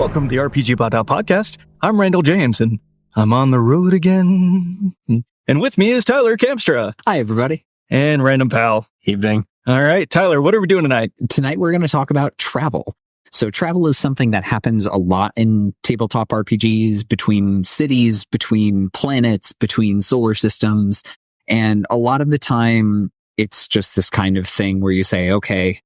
Welcome to the RPGBOT.Podcast. I'm Randall James, and I'm on the road again. And with me is Tyler Kamstra. Hi, everybody. And Random Pal. Evening. All right, Tyler, what are we doing tonight? Tonight, we're going to talk about travel. So travel is something that happens a lot in tabletop RPGs, between cities, between planets, between solar systems. And a lot of the time, it's just this kind of thing where you say, okay,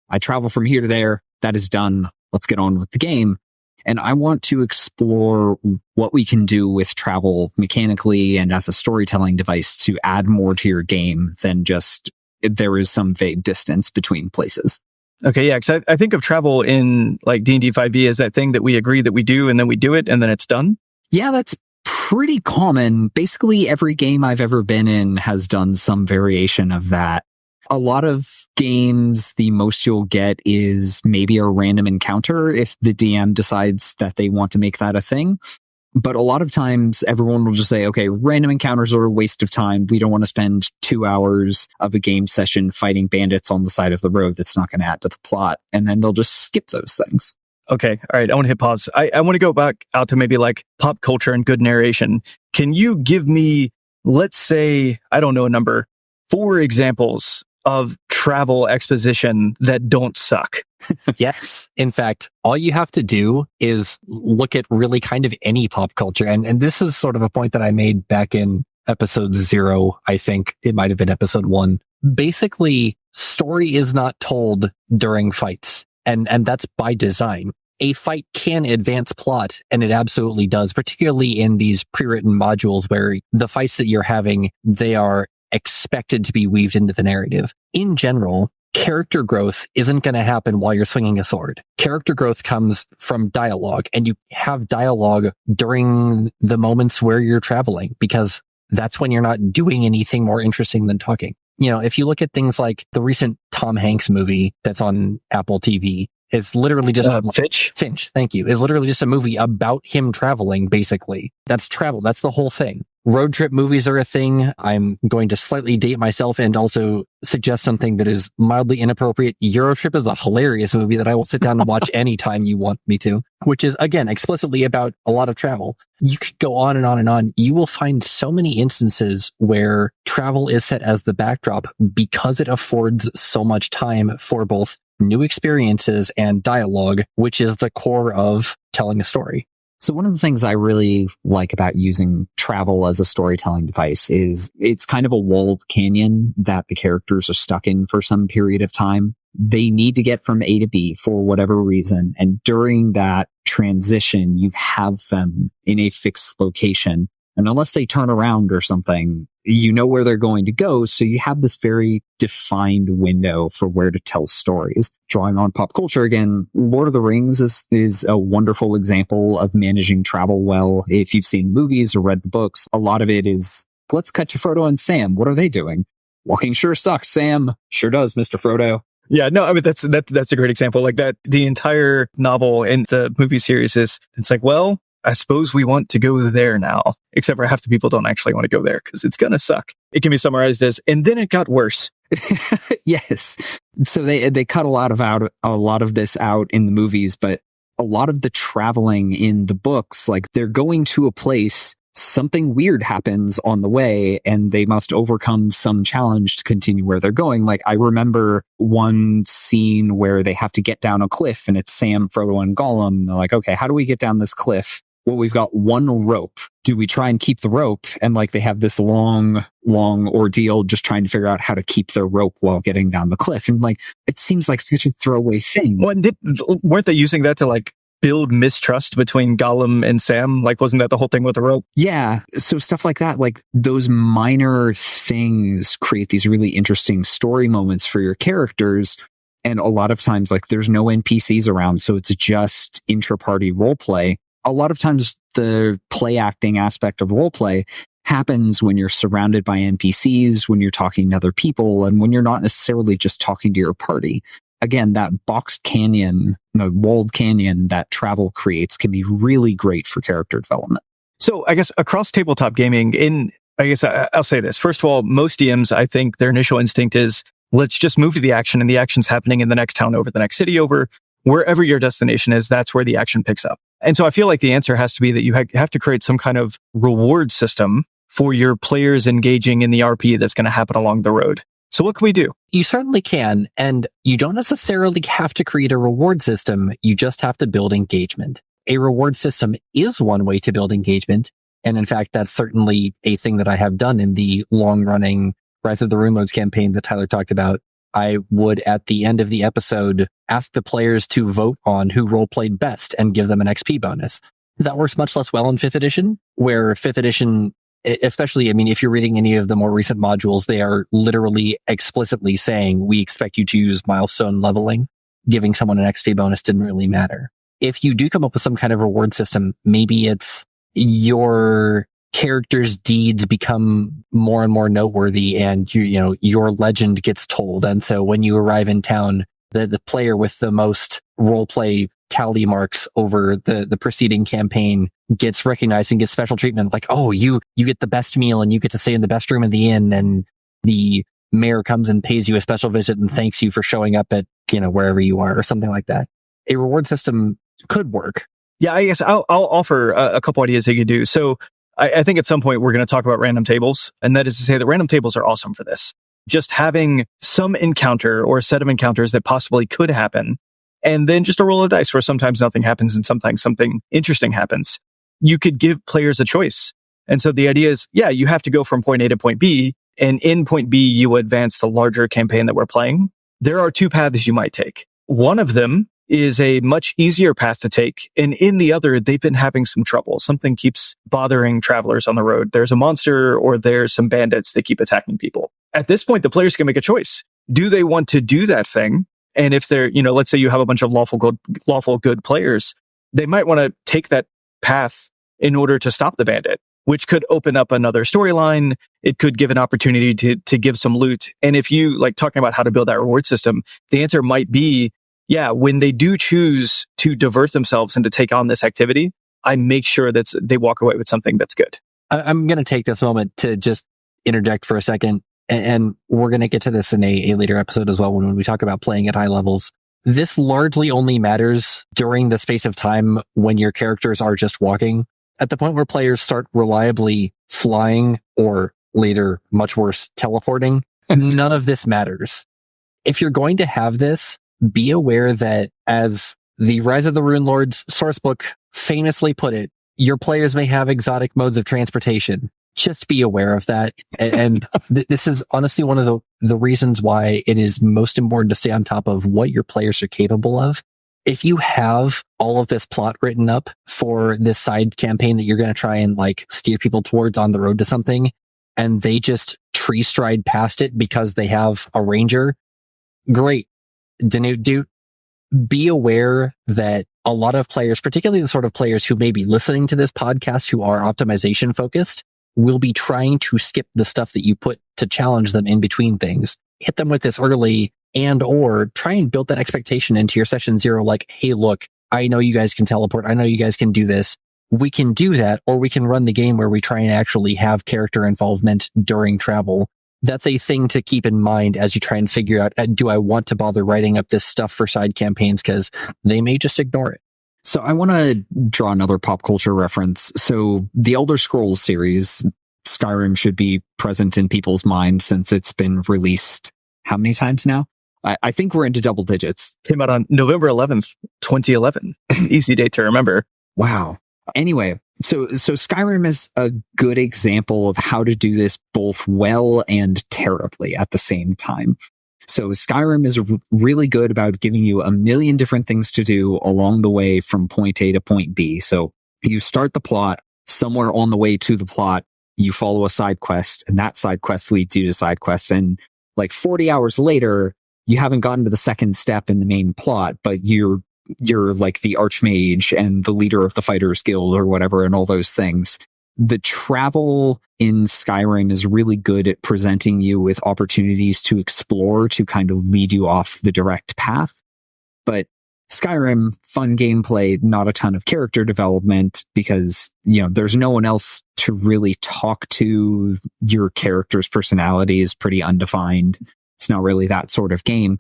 I travel from here to there. That is done. Let's get on with the game. And I want to explore what we can do with travel mechanically and as a storytelling device to add more to your game than just there is some vague distance between places. Okay, yeah, because I think of travel in like D&D 5e as that thing that we agree that we do, and then we do it, and then it's done. Yeah, that's pretty common. Basically, every game I've ever been in has done some variation of that. A lot of games, the most you'll get is maybe a random encounter if the DM decides that they want to make that a thing. But a lot of times, everyone will just say, okay, random encounters are a waste of time. We don't want to spend 2 hours of a game session fighting bandits on the side of the road. That's not going to add to the plot. And then they'll just skip those things. Okay, all right, I want to hit pause. I want to go back out to maybe like pop culture and good narration. Can you give me, let's say, I don't know a number, 4 examples of travel exposition that don't suck? Yes. In fact, all you have to do is look at really kind of any pop culture. And this is sort of a point that I made back in episode 0. I think it might have been episode 1. Basically, story is not told during fights. And that's by design. A fight can advance plot, and it absolutely does, particularly in these pre-written modules where the fights that you're having, they are expected to be weaved into the narrative. In general, character growth isn't going to happen while you're swinging a sword. Character growth comes from dialogue, and you have dialogue during the moments where you're traveling, because that's when you're not doing anything more interesting than talking. You know, if you look at things like the recent Tom Hanks movie that's on Apple TV, it's literally just Finch, thank you. Is literally just a movie about him traveling, basically. That's travel. That's the whole thing. Road trip movies are a thing. I'm going to slightly date myself and also suggest something that is mildly inappropriate. Eurotrip is a hilarious movie that I will sit down and watch anytime you want me to, which is, again, explicitly about a lot of travel. You could go on and on and on. You will find so many instances where travel is set as the backdrop because it affords so much time for both new experiences and dialogue, which is the core of telling a story. So one of the things I really like about using travel as a storytelling device is it's kind of a walled canyon that the characters are stuck in for some period of time. They need to get from A to B for whatever reason. And during that transition, you have them in a fixed location. And unless they turn around or something, you know where they're going to go. So you have this very defined window for where to tell stories. Drawing on pop culture again, Lord of the Rings is a wonderful example of managing travel well. If you've seen movies or read the books, a lot of it is, let's cut to Frodo and Sam. What are they doing? Walking sure sucks, Sam. Sure does, Mr. Frodo. Yeah, no, I mean, that's a great example. Like that, the entire novel and the movie series it's like, well, I suppose we want to go there now, except for half the people don't actually want to go there because it's going to suck. It can be summarized as, and then it got worse. Yes. So they cut a lot of this out in the movies, but a lot of the traveling in the books, like they're going to a place, something weird happens on the way, and they must overcome some challenge to continue where they're going. Like I remember one scene where they have to get down a cliff, and it's Sam, Frodo, and Gollum. And they're like, okay, how do we get down this cliff? Well, we've got one rope. Do we try and keep the rope? And like they have this long ordeal just trying to figure out how to keep their rope while getting down the cliff. And like, it seems like such a throwaway thing. Well, weren't they using that to like build mistrust between Gollum and Sam? Like, wasn't that the whole thing with the rope? Yeah. So stuff like that, like those minor things create these really interesting story moments for your characters. And a lot of times, like there's no NPCs around. So it's just intra-party role play. A lot of times the play acting aspect of role play happens when you're surrounded by NPCs, when you're talking to other people, and when you're not necessarily just talking to your party. Again, that boxed canyon, the walled canyon that travel creates can be really great for character development. So I guess across tabletop gaming, I'll say this. First of all, most DMs, I think their initial instinct is, let's just move to the action, and the action's happening in the next town over, the next city over. wherever your destination is, that's where the action picks up. And so I feel like the answer has to be that you have to create some kind of reward system for your players engaging in the RP that's going to happen along the road. So what can we do? You certainly can, and you don't necessarily have to create a reward system. You just have to build engagement. A reward system is one way to build engagement. And in fact, that's certainly a thing that I have done in the long-running Rise of the Runeloads campaign that Tyler talked about. I would, at the end of the episode, ask the players to vote on who role-played best and give them an XP bonus. That works much less well in 5th edition, where 5th edition, especially, I mean, if you're reading any of the more recent modules, they are literally explicitly saying, we expect you to use milestone leveling. Giving someone an XP bonus didn't really matter. If you do come up with some kind of reward system, maybe it's your character's deeds become more and more noteworthy, and your legend gets told. And so when you arrive in town, the player with the most roleplay tally marks over the preceding campaign gets recognized and gets special treatment. Like, oh, you get the best meal and you get to stay in the best room in the inn, and the mayor comes and pays you a special visit and thanks you for showing up at, wherever you are, or something like that. A reward system could work. Yeah, I guess I'll offer a couple ideas they could do. So I think at some point we're going to talk about random tables, and that is to say that random tables are awesome for this. Just having some encounter or a set of encounters that possibly could happen, and then just a roll of dice where sometimes nothing happens and sometimes something interesting happens. You could give players a choice. And so the idea is, yeah, you have to go from point A to point B, and in point B, you advance the larger campaign that we're playing. There are 2 paths you might take. One of them is a much easier path to take. And in the other, they've been having some trouble. Something keeps bothering travelers on the road. There's a monster or there's some bandits that keep attacking people. At this point, the players can make a choice. Do they want to do that thing? And if they're, let's say you have a bunch of lawful good players, they might want to take that path in order to stop the bandit, which could open up another storyline. It could give an opportunity to give some loot. And if you like talking about how to build that reward system, the answer might be, yeah, when they do choose to divert themselves and to take on this activity, I make sure that they walk away with something that's good. I'm going to take this moment to just interject for a second, and we're going to get to this in a later episode as well when we talk about playing at high levels. This largely only matters during the space of time when your characters are just walking. At the point where players start reliably flying, or later, much worse, teleporting, none of this matters. If you're going to have this, be aware that, as the Rise of the Runelords sourcebook famously put it, your players may have exotic modes of transportation. Just be aware of that. And this is honestly one of the reasons why it is most important to stay on top of what your players are capable of. If you have all of this plot written up for this side campaign that you're going to try and steer people towards on the road to something, and they just tree stride past it because they have a ranger, great. Be aware that a lot of players, particularly the sort of players who may be listening to this podcast who are optimization focused, will be trying to skip the stuff that you put to challenge them in between things. Hit them with this early, and or try and build that expectation into your session 0. Like, hey, look, I know you guys can teleport. I know you guys can do this. We can do that, or we can run the game where we try and actually have character involvement during travel. That's a thing to keep in mind as you try and figure out, do I want to bother writing up this stuff for side campaigns? Because they may just ignore it. So I want to draw another pop culture reference. So the Elder Scrolls series, Skyrim, should be present in people's minds since it's been released how many times now? I think we're into double digits. Came out on November 11th, 2011. Easy date to remember. Wow. Anyway, so Skyrim is a good example of how to do this both well and terribly at the same time. So Skyrim is really good about giving you a million different things to do along the way from point A to point B. So you start the plot, somewhere on the way to the plot, you follow a side quest, and that side quest leads you to side quests. And 40 hours later, you haven't gotten to the second step in the main plot, but you're like the archmage and the leader of the fighters guild or whatever, and all those things. The travel in Skyrim is really good at presenting you with opportunities to explore, to kind of lead you off the direct path. But Skyrim, fun gameplay, not a ton of character development because, there's no one else to really talk to. Your character's personality is pretty undefined. It's not really that sort of game.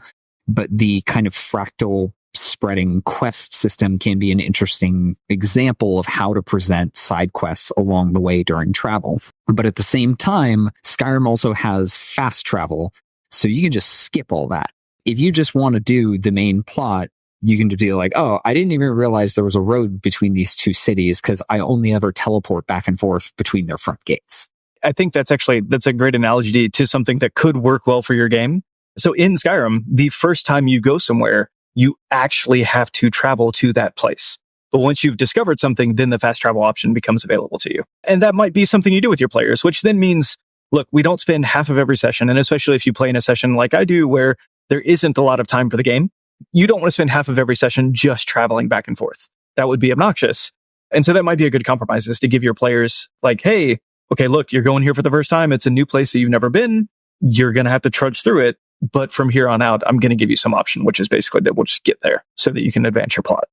But the kind of fractal spreading quest system can be an interesting example of how to present side quests along the way during travel. But at the same time, Skyrim also has fast travel, so you can just skip all that. If you just want to do the main plot, you can just be like, oh, I didn't even realize there was a road between these two cities because I only ever teleport back and forth between their front gates. I think that's a great analogy to something that could work well for your game. So in Skyrim, the first time you go somewhere, you actually have to travel to that place. But once you've discovered something, then the fast travel option becomes available to you. And that might be something you do with your players, which then means, look, we don't spend half of every session. And especially if you play in a session like I do, where there isn't a lot of time for the game, you don't want to spend half of every session just traveling back and forth. That would be obnoxious. And so that might be a good compromise, is to give your players like, hey, okay, look, you're going here for the first time. It's a new place that you've never been. You're going to have to trudge through it. But from here on out, I'm going to give you some option, which is basically that we'll just get there so that you can advance your plot.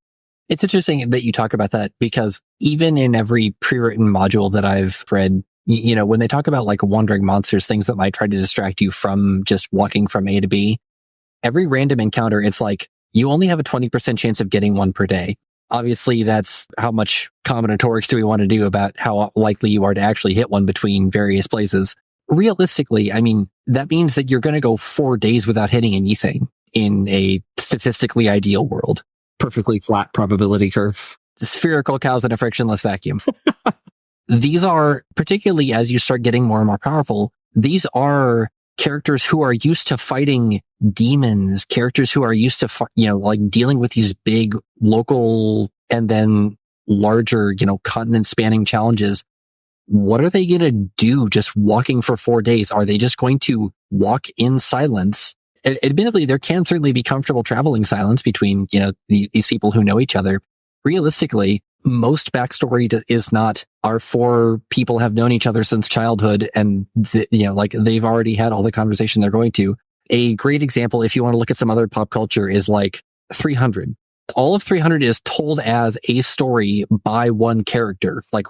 It's interesting that you talk about that, because even in every pre-written module that I've read, you know, when they talk about like wandering monsters, things that might try to distract you from just walking from A to B, every random encounter, it's like you only have a 20% chance of getting one per day. Obviously, that's how much combinatorics do we want to do about how likely you are to actually hit one between various places. Realistically, I mean, that means that you're going to go 4 days without hitting anything in a statistically ideal world. Perfectly flat probability curve. Spherical cows in a frictionless vacuum. These are, particularly as you start getting more and more powerful, these are characters who are used to fighting demons, characters who are used to, like dealing with these big local and then larger, continent spanning challenges. What are they going to do just walking for 4 days? Are they just going to walk in silence? Admittedly, there can certainly be comfortable traveling silence between, these people who know each other. Realistically, most backstory is not our 4 people have known each other since childhood and, they've already had all the conversation they're going to. A great example, if you want to look at some other pop culture, is like 300. All of 300 is told as a story by one character, like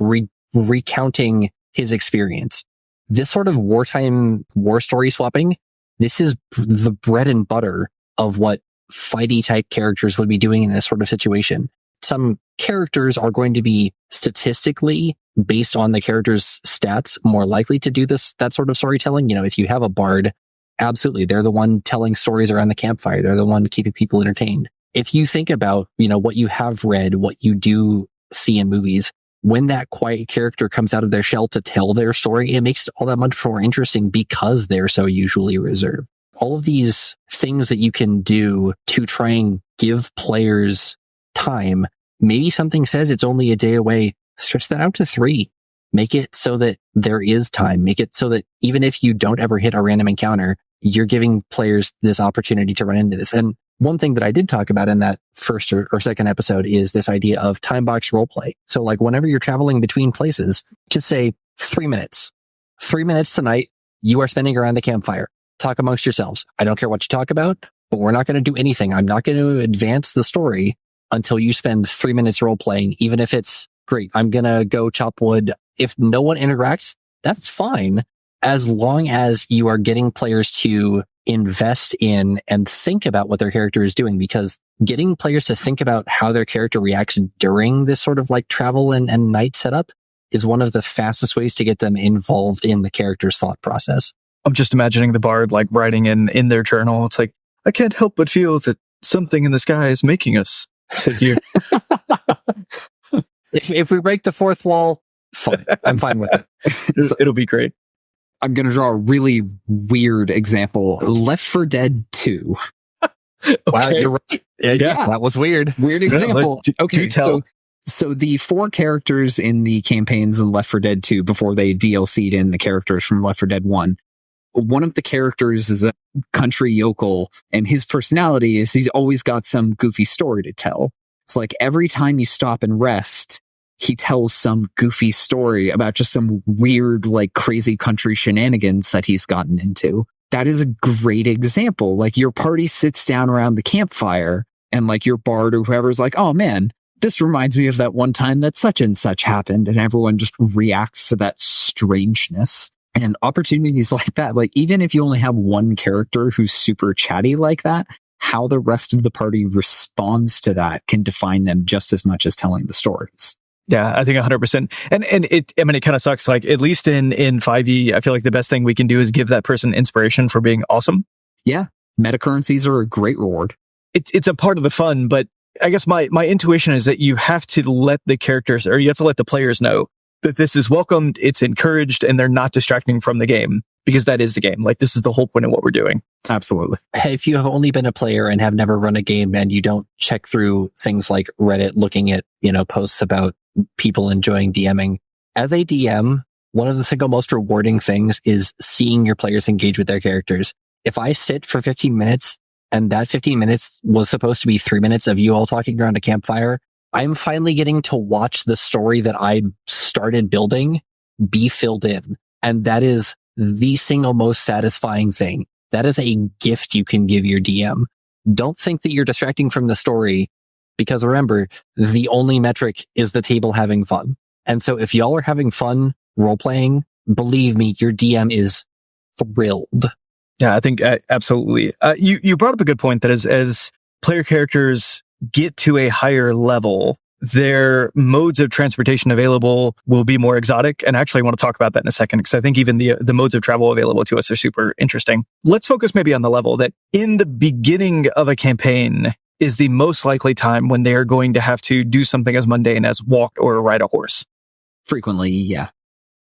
recounting his experience. This sort of wartime war story swapping, this is the bread and butter of what fighty type characters would be doing in this sort of situation. Some characters are going to be statistically, based on the character's stats, more likely to do that sort of storytelling. If you have a bard, absolutely, they're the one telling stories around the campfire. They're the one keeping people entertained. If you think about, what you have read, what you do see in movies, when that quiet character comes out of their shell to tell their story, it makes it all that much more interesting because they're so usually reserved. All of these things that you can do to try and give players time, maybe something says it's only a day away, stretch that out to 3. Make it so that there is time. Make it so that even if you don't ever hit a random encounter, you're giving players this opportunity to run into this. And one thing that I did talk about in that first or second episode is this idea of time box roleplay. So like whenever you're traveling between places, just say 3 minutes. 3 minutes tonight, you are spending around the campfire. Talk amongst yourselves. I don't care what you talk about, but we're not going to do anything. I'm not going to advance the story until you spend 3 minutes role playing, even if it's great. I'm going to go chop wood. If no one interacts, that's fine, as long as you are getting players to invest in and think about what their character is doing, because getting players to think about how their character reacts during this sort of like travel and night setup is one of the fastest ways to get them involved in the character's thought process. I'm just imagining the bard like writing in their journal. It's like, I can't help but feel that something in the sky is making us sit here. If we break the fourth wall, fine. I'm fine with it. It'll be great. I'm going to draw a really weird example. Left 4 Dead 2. Wow, you're right. Yeah, that was weird. Weird example. Okay, so the 4 characters in the campaigns in Left 4 Dead 2 before they DLC'd in the characters from Left 4 Dead 1. One of the characters is a country yokel, and his personality is he's always got some goofy story to tell. It's like every time you stop and rest, he tells some goofy story about just some weird, like crazy country shenanigans that he's gotten into. That is a great example. Like your party sits down around the campfire and like your bard or whoever's like, oh man, this reminds me of that one time that such and such happened. And everyone just reacts to that strangeness. And opportunities like that, like even if you only have one character who's super chatty like that, how the rest of the party responds to that can define them just as much as telling the stories. Yeah, I think 100%. And it kind of sucks. Like, at least in 5e, I feel like the best thing we can do is give that person inspiration for being awesome. Yeah. Metacurrencies are a great reward. It's a part of the fun, but I guess my intuition is that you have to let the characters, or you have to let the players know that this is welcomed, it's encouraged, and they're not distracting from the game, because that is the game. Like, this is the whole point of what we're doing. Absolutely. If you have only been a player and have never run a game and you don't check through things like Reddit, looking at, posts about people enjoying DMing, as a DM, one of the single most rewarding things is seeing your players engage with their characters. If I sit for 15 minutes and that 15 minutes was supposed to be 3 minutes of you all talking around a campfire, I'm finally getting to watch the story that I started building be filled in. And that is the single most satisfying thing. That is a gift you can give your DM. Don't think that you're distracting from the story, because remember, the only metric is the table having fun. And so if y'all are having fun role-playing, believe me, your DM is thrilled. Yeah, I think absolutely. You brought up a good point that as player characters get to a higher level, their modes of transportation available will be more exotic. And actually, I want to talk about that in a second, because I think even the modes of travel available to us are super interesting. Let's focus maybe on the level that in the beginning of a campaign is the most likely time when they are going to have to do something as mundane as walk or ride a horse. Frequently, yeah.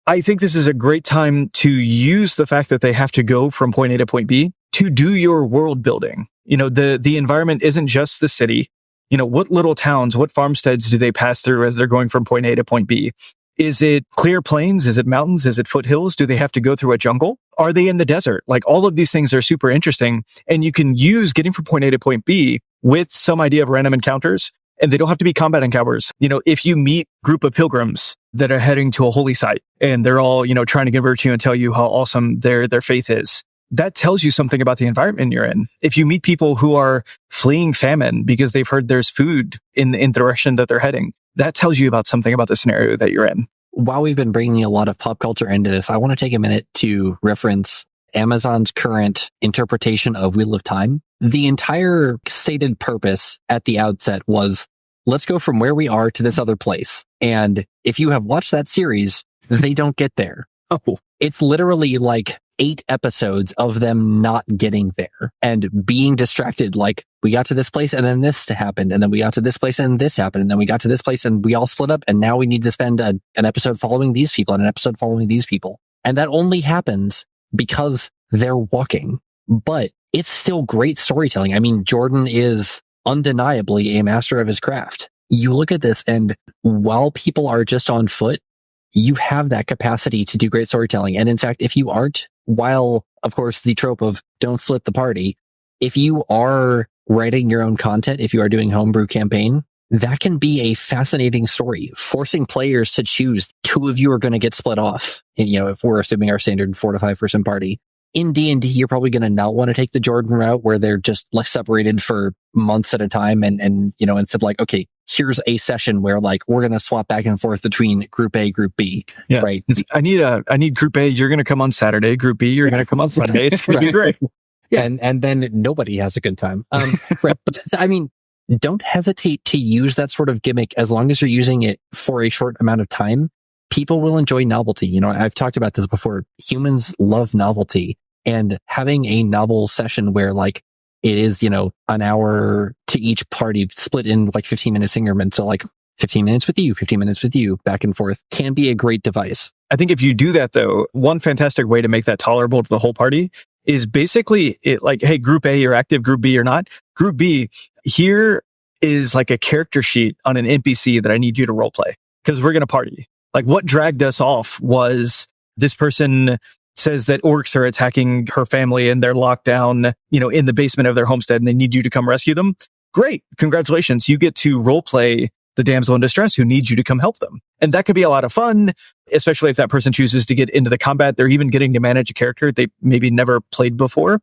I think this is a great time to use the fact that they have to go from point A to point B to do your world building. The environment isn't just the city. What little towns, what farmsteads do they pass through as they're going from point A to point B? Is it clear plains? Is it mountains? Is it foothills? Do they have to go through a jungle? Are they in the desert? Like, all of these things are super interesting, and you can use getting from point A to point B with some idea of random encounters, and they don't have to be combat encounters. If you meet a group of pilgrims that are heading to a holy site and they're all, trying to convert you and tell you how awesome their faith is, that tells you something about the environment you're in. If you meet people who are fleeing famine because they've heard there's food in the direction that they're heading, that tells you about something about the scenario that you're in. While we've been bringing a lot of pop culture into this, I want to take a minute to reference Amazon's current interpretation of Wheel of Time. The entire stated purpose at the outset was, let's go from where we are to this other place. And if you have watched that series, they don't get there. Oh, it's literally like 8 episodes of them not getting there and being distracted. Like, we got to this place and then this happened, and then we got to this place and this happened, and then we got to this place and we all split up, and now we need to spend an episode following these people and an episode following these people. And that only happens because they're walking. But it's still great storytelling. I mean, Jordan is undeniably a master of his craft. You look at this, and while people are just on foot, you have that capacity to do great storytelling. And in fact, if you aren't, while of course the trope of don't split the party, if you are writing your own content, if you are doing homebrew campaign, that can be a fascinating story, forcing players to choose. 2 of you are going to get split off. And, if we're assuming our standard 4 to 5 person party. In D&D, you're probably going to not want to take the Jordan route where they're just like separated for months at a time. And instead of like, okay, here's a session where like, we're going to swap back and forth between group A, group B. Yeah. Right. I need group A. You're going to come on Saturday. Group B, you're going to come on Sunday. It's going to be great. Yeah. And then nobody has a good time. Right. But I mean, don't hesitate to use that sort of gimmick as long as you're using it for a short amount of time. People will enjoy novelty. I've talked about this before. Humans love novelty, and having a novel session where like it is, an hour to each party split in like 15-minute increments. So like 15 minutes with you, 15 minutes with you, back and forth, can be a great device. I think if you do that though, one fantastic way to make that tolerable to the whole party is basically it like, hey, group A, you're active, group B, you're not. Group B, here is like a character sheet on an NPC that I need you to role play because we're going to party. Like, what dragged us off was this person says that orcs are attacking her family and they're locked down, in the basement of their homestead, and they need you to come rescue them. Great. Congratulations. You get to role play the damsel in distress who needs you to come help them. And that could be a lot of fun, especially if that person chooses to get into the combat. They're even getting to manage a character they maybe never played before.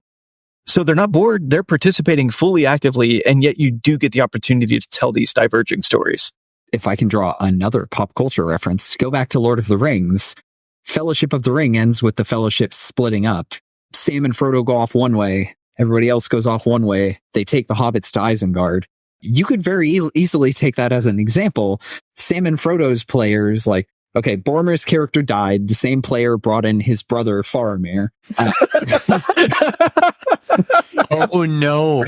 So they're not bored. They're participating fully actively. And yet you do get the opportunity to tell these diverging stories. If I can draw another pop culture reference, go back to Lord of the Rings. Fellowship of the Ring ends with the Fellowship splitting up. Sam and Frodo go off one way, Everybody else goes off one way. They take the hobbits to Isengard. You could very easily take that as an example. Sam and Frodo's players, like, okay, Boromir's character died. The same player brought in his brother, Faramir. Oh, no.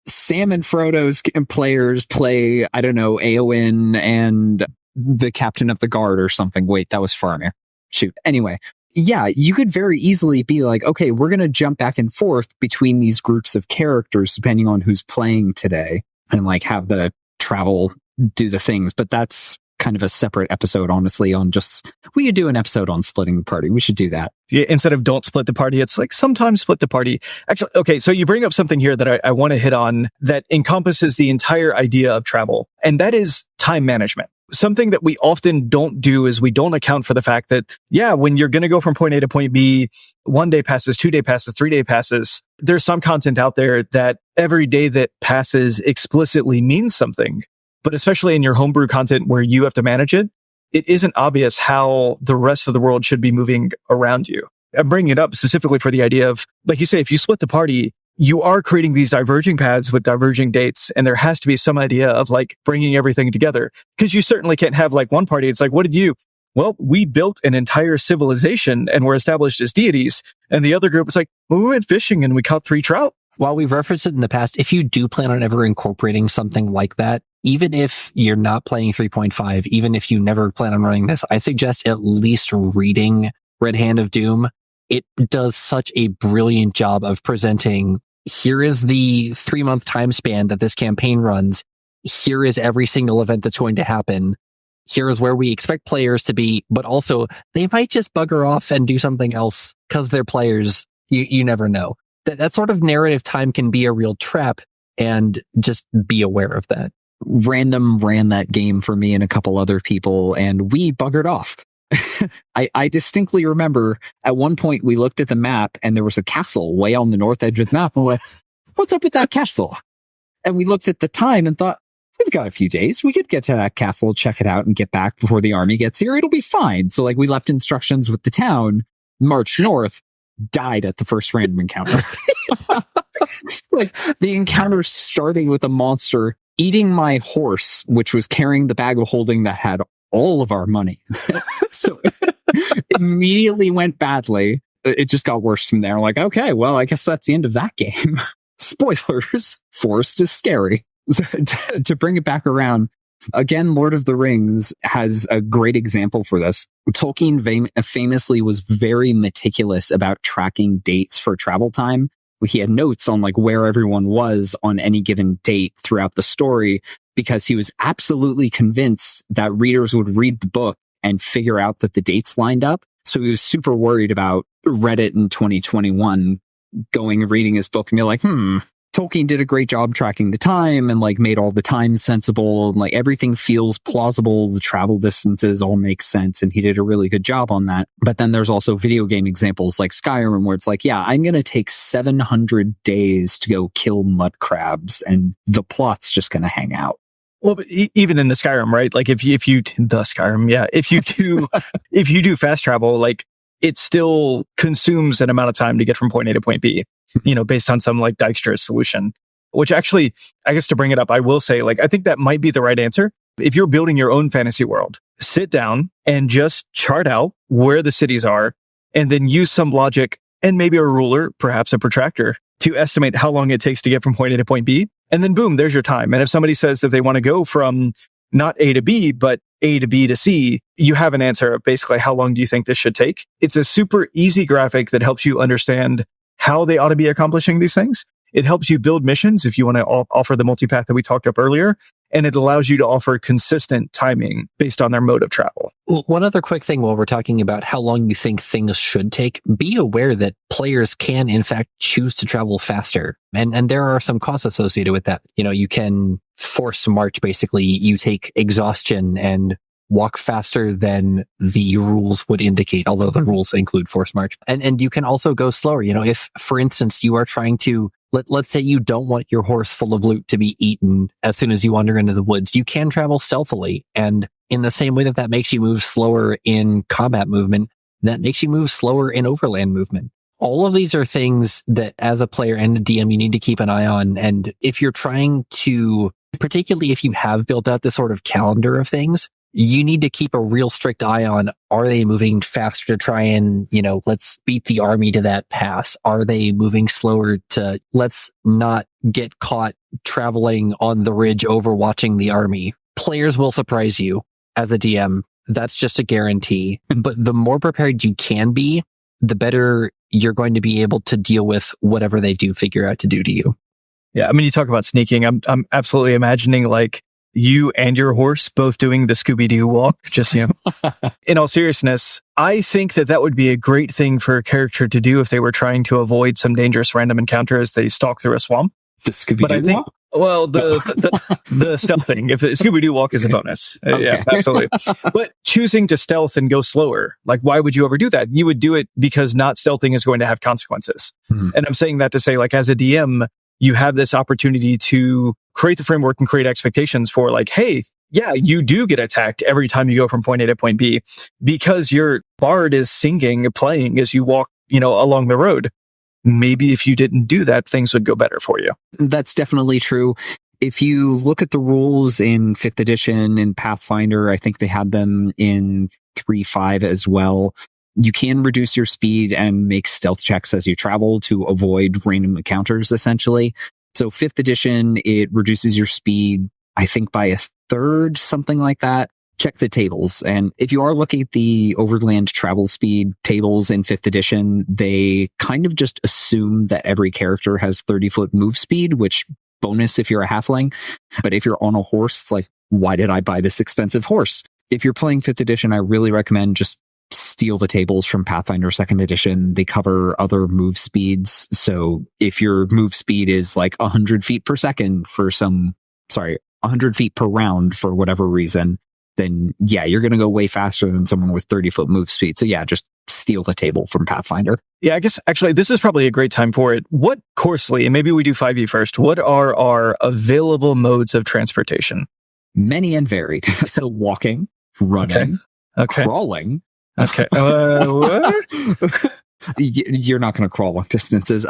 Sam and Frodo's players play, I don't know, Éowyn and the captain of the guard or something. Wait, that was Faramir. Shoot. Anyway, yeah, you could very easily be like, okay, we're going to jump back and forth between these groups of characters depending on who's playing today and like have the travel do the things. But that's kind of a separate episode, honestly, on just, we could do an episode on splitting the party. We should do that. Yeah, instead of don't split the party, it's like sometimes split the party. Actually, okay, so you bring up something here that I want to hit on that encompasses the entire idea of travel, and that is time management. Something that we often don't do is we don't account for the fact that, yeah, when you're going to go from point A to point B, 1 day passes, 2 day passes, 3 day passes. There's some content out there that every day that passes explicitly means something. But especially in your homebrew content where you have to manage it, it isn't obvious how the rest of the world should be moving around you. I'm bringing it up specifically for the idea of, like you say, if you split the party, you are creating these diverging paths with diverging dates, and there has to be some idea of like bringing everything together. Because you certainly can't have like one party. It's like, what did you? Well, we built an entire civilization and were established as deities. And the other group was like, well, we went fishing and we caught 3 trout. While we've referenced it in the past, if you do plan on ever incorporating something like that, even if you're not playing 3.5, even if you never plan on running this, I suggest at least reading Red Hand of Doom. It does such a brilliant job of presenting, here is the 3-month time span that this campaign runs. Here is every single event that's going to happen. Here is where we expect players to be, but also they might just bugger off and do something else because they're players. You never know. That sort of narrative time can be a real trap, and just be aware of that. Random ran that game for me and a couple other people, and we buggered off. I distinctly remember at one point we looked at the map and there was a castle way on the north edge of the map. And we're like, what's up with that castle? And we looked at the time and thought, we've got a few days. We could get to that castle, check it out, and get back before the army gets here. It'll be fine. So like we left instructions with the town, marched north, died at the first random encounter. Like the encounter starting with a monster eating my horse, which was carrying the bag of holding that had all of our money. So immediately went badly. It just got worse from there. Like, okay, well, I guess that's the end of that game. Spoilers. Forest is scary. To bring it back around, again, Lord of the Rings has a great example for this. Tolkien famously was very meticulous about tracking dates for travel time. He had notes on like where everyone was on any given date throughout the story, because he was absolutely convinced that readers would read the book and figure out that the dates lined up. So he was super worried about Reddit in 2021 going and reading his book and be like, Tolkien did a great job tracking the time and like made all the time sensible and like everything feels plausible. The travel distances all make sense. And he did a really good job on that. But then there's also video game examples like Skyrim where it's like, yeah, I'm going to take 700 days to go kill mud crabs and the plot's just going to hang out. Well, but even in the Skyrim, right? Like if you do fast travel, like it still consumes an amount of time to get from point A to point B, based on some like Dijkstra's solution, which actually, I guess to bring it up, I will say, like, I think that might be the right answer. If you're building your own fantasy world, sit down and just chart out where the cities are and then use some logic and maybe a ruler, perhaps a protractor, to estimate how long it takes to get from point A to point B. And then boom, there's your time. And if somebody says that they want to go from not A to B, but A to B to C, you have an answer of basically how long do you think this should take? It's a super easy graphic that helps you understand how they ought to be accomplishing these things. It helps you build missions if you want to offer the multipath that we talked up earlier. And it allows you to offer consistent timing based on their mode of travel. One other quick thing while we're talking about how long you think things should take, be aware that players can, in fact, choose to travel faster. And there are some costs associated with that. You can force march, basically. You take exhaustion and walk faster than the rules would indicate, although the rules include force march. And you can also go slower. If, for instance, you are trying to, let's say you don't want your horse full of loot to be eaten as soon as you wander into the woods, you can travel stealthily. And in the same way that makes you move slower in combat movement, that makes you move slower in overland movement. all of these are things that as a player and a DM, you need to keep an eye on. And if you're trying to, particularly if you have built out this sort of calendar of things, you need to keep a real strict eye on, are they moving faster to try and, let's beat the army to that pass? Are they moving slower to, let's not get caught traveling on the ridge overwatching the army? Players will surprise you as a DM. That's just a guarantee. But the more prepared you can be, the better you're going to be able to deal with whatever they do figure out to do to you. Yeah. I mean, you talk about sneaking. I'm absolutely imagining like you and your horse both doing the Scooby-Doo walk. Just, in all seriousness, I think that would be a great thing for a character to do if they were trying to avoid some dangerous random encounter as they stalk through a swamp. The Scooby-Doo walk? Well, the stealth thing. If the Scooby-Doo walk is a bonus. Okay. Yeah, absolutely. But choosing to stealth and go slower, like, why would you ever do that? You would do it because not stealthing is going to have consequences. And I'm saying that to say, like, as a DM, you have this opportunity to create the framework and create expectations for like, hey, yeah, you do get attacked every time you go from point A to point B because your bard is playing as you walk, along the road. Maybe if you didn't do that, things would go better for you. That's definitely true. If you look at the rules in 5th edition and Pathfinder, I think they had them in 3.5 as well. You can reduce your speed and make stealth checks as you travel to avoid random encounters, essentially. So 5th edition, it reduces your speed, I think, by a third, something like that. Check the tables. And if you are looking at the overland travel speed tables in 5th edition, they kind of just assume that every character has 30-foot move speed, which bonus if you're a halfling. But if you're on a horse, it's like, why did I buy this expensive horse? If you're playing 5th edition, I really recommend just steal the tables from Pathfinder 2nd edition. They cover other move speeds. So if your move speed is like 100 feet per second 100 feet per round for whatever reason, then yeah, you're going to go way faster than someone with 30-foot move speed. So yeah, just steal the table from Pathfinder. Yeah, I guess actually this is probably a great time for it. What coarsely, and maybe we do 5e first, what are our available modes of transportation? Many and varied. So walking, running, okay. crawling. Okay. What? You're not going to crawl long distances.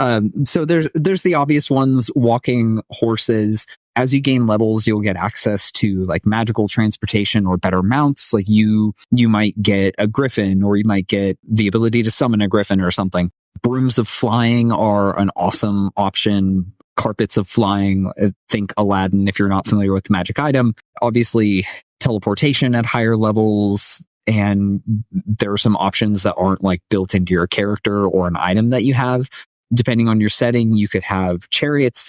So there's the obvious ones, walking, horses. As you gain levels, you'll get access to like magical transportation or better mounts. Like you might get a griffin, or you might get the ability to summon a griffin or something. Brooms of flying are an awesome option. Carpets of flying, think Aladdin if you're not familiar with the magic item. Obviously, teleportation at higher levels. And there are some options that aren't like built into your character or an item that you have. Depending on your setting, you could have chariots,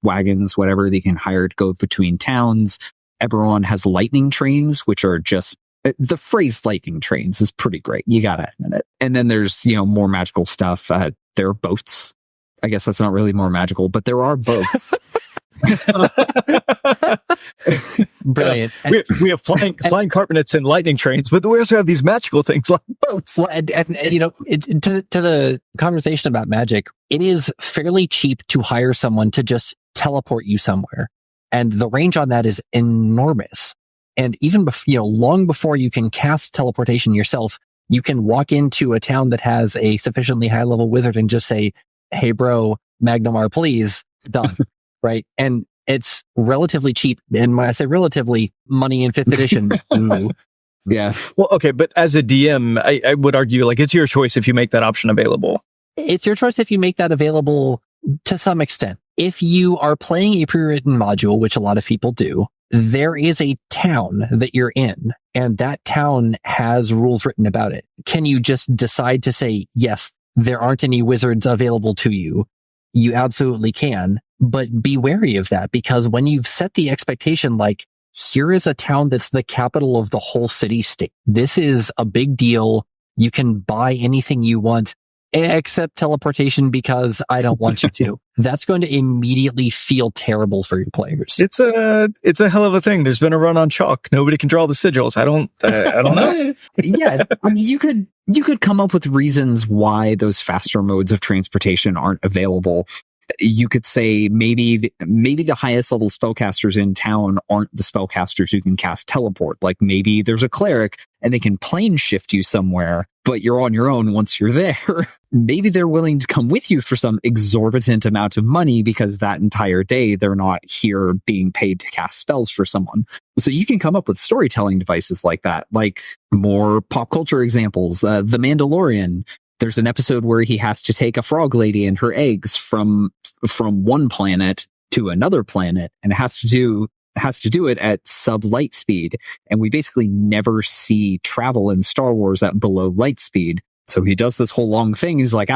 wagons, whatever they can hire to go between towns. Eberron has lightning trains, which are just, the phrase lightning trains is pretty great. You gotta admit it. And then there's, more magical stuff. There are boats. I guess that's not really more magical, but there are boats. Brilliant. We have flying carpets and lightning trains, but we also have these magical things like boats. Well, and to the conversation about magic, it is fairly cheap to hire someone to just teleport you somewhere, and the range on that is enormous. And even long before you can cast teleportation yourself, you can walk into a town that has a sufficiently high level wizard and just say, "Hey, bro, Magnamar, please." Done. Right. And it's relatively cheap. And when I say relatively, money in 5th edition. Ooh. Yeah. Well, okay. But as a DM, I would argue like it's your choice if you make that option available. It's your choice if you make that available to some extent. If you are playing a pre-written module, which a lot of people do, there is a town that you're in, and that town has rules written about it. Can you just decide to say, yes, there aren't any wizards available to you? You absolutely can, but be wary of that, because when you've set the expectation, like, here is a town that's the capital of the whole city state. This is a big deal. You can buy anything you want except teleportation because I don't want you to. That's going to immediately feel terrible for your players. It's a hell of a thing. There's been a run on chalk. Nobody can draw the sigils. I don't know. Yeah. I mean, you could come up with reasons why those faster modes of transportation aren't available. You could say maybe the highest level spellcasters in town aren't the spellcasters who can cast teleport. Like maybe there's a cleric and they can plane shift you somewhere, but you're on your own once you're there. Maybe they're willing to come with you for some exorbitant amount of money because that entire day they're not here being paid to cast spells for someone. So you can come up with storytelling devices like that, like more pop culture examples. The Mandalorian, there's an episode where he has to take a frog lady and her eggs from one planet to another planet, and it has to do it at sub light speed. And we basically never see travel in Star Wars at below light speed. So he does this whole long thing. He's like,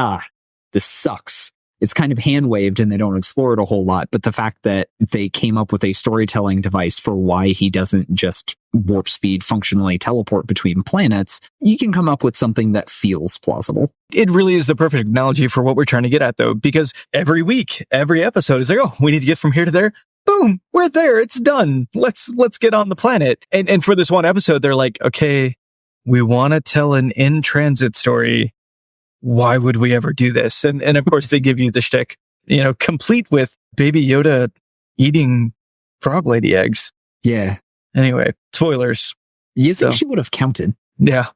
this sucks. It's kind of hand waved and they don't explore it a whole lot. But the fact that they came up with a storytelling device for why he doesn't just warp speed functionally teleport between planets, you can come up with something that feels plausible. It really is the perfect analogy for what we're trying to get at, though, because every week, every episode is like, oh, we need to get from here to there. Boom, we're there. It's done. Let's get on the planet. And for this one episode, they're like, okay, we want to tell an in-transit story. Why would we ever do this? And of course, they give you the shtick, complete with Baby Yoda eating frog lady eggs. Yeah. Anyway, spoilers. You think she would have counted? Yeah.